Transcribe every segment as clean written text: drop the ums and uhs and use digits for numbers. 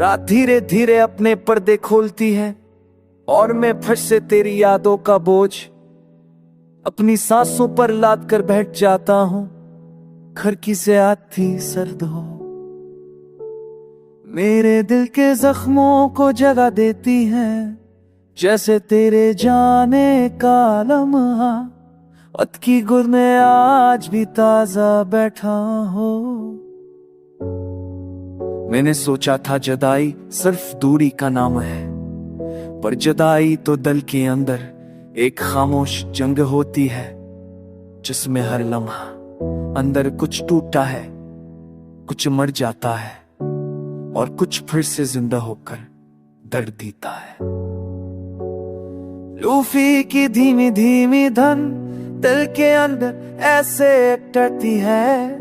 रात धीरे धीरे अपने पर्दे खोलती है और मैं फिर से तेरी यादों का बोझ अपनी सांसों पर लाद कर बैठ जाता हूँ। खिड़की से आती सर्द हो मेरे दिल के जख्मों को जगह देती है, जैसे तेरे जाने का लम्हा वक्त की गुर में आज भी ताजा बैठा हो। मैंने सोचा था जुदाई सिर्फ दूरी का नाम है, पर जुदाई तो दिल के अंदर एक खामोश जंग होती है, जिसमें हर लम्हा अंदर कुछ टूटा है, कुछ मर जाता है और कुछ फिर से जिंदा होकर दर्द देता है। लूफी की धीमी धीमी धन दिल के अंदर ऐसे टरती है,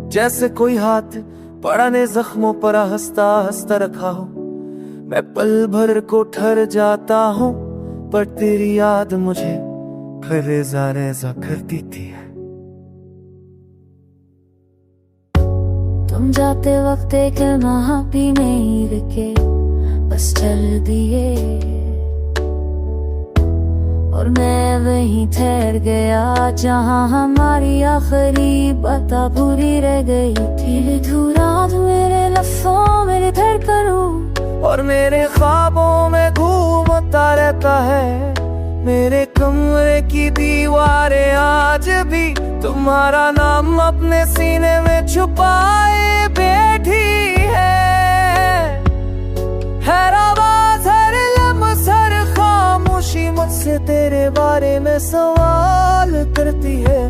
जैसे कोई हाथ पुराने जख्मों पर हंसता हंसता रखा हो। मैं पल भर को ठहर जाता हूँ, पर तेरी याद मुझे फिर रेजा रेजा कर देती है। तुम जाते वक्त एक लम्हा भी नहीं रुके, बस चल दिए और मैं वहीं ठहर गया जहाँ हमारी आखिरी बातें पूरी रह गई थी। धुरा मेरे लफ्ज़ों मेरे धड़कनों और मेरे ख्वाबों में घूमता रहता है। मेरे कमरे की दीवारें आज भी तुम्हारा नाम अपने सीने में छुपाए बैठी है। हैराबाज हर लम्हा हर खामोशी मुझसे तेरे बारे में सवाल करती है।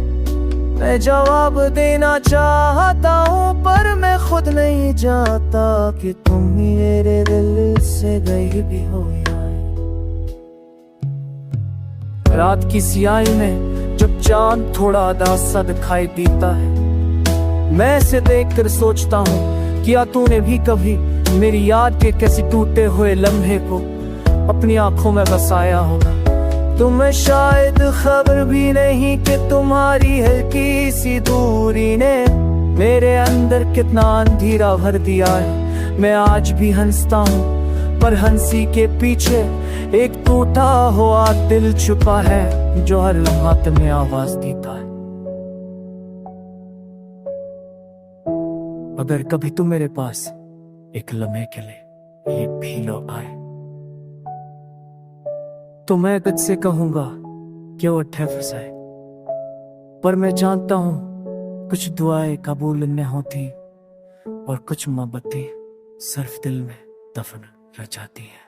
मैं जवाब देना चाहता हूँ, पर मैं खुद नहीं जानता कि तुम मेरे दिल से गई भी हो या। रात की सियाही में जब चांद थोड़ा उदास सा दिखाई देता है, मैं इसे देखकर सोचता हूँ क्या तूने भी कभी मेरी याद के किसी टूटे हुए लम्हे को अपनी आंखों में बसाया होगा। तुम्हें शायद खबर भी नहीं कि तुम्हारी हल्की सी दूरी ने मेरे अंदर कितना अंधेरा भर दिया है। मैं आज भी हंसता हूँ, पर हंसी के पीछे एक टूटा हुआ दिल छुपा है, जो हर लम्हा तुम्हें आवाज देता है। अगर कभी तुम मेरे पास एक लम्हे के लिए ये भी लो आए, तो मैं तुझसे कहूंगा कि वो उठे फसाए, पर मैं जानता हूं कुछ दुआएं कबूल न होती और कुछ मोहब्बतें सिर्फ दिल में दफन रह जाती हैं।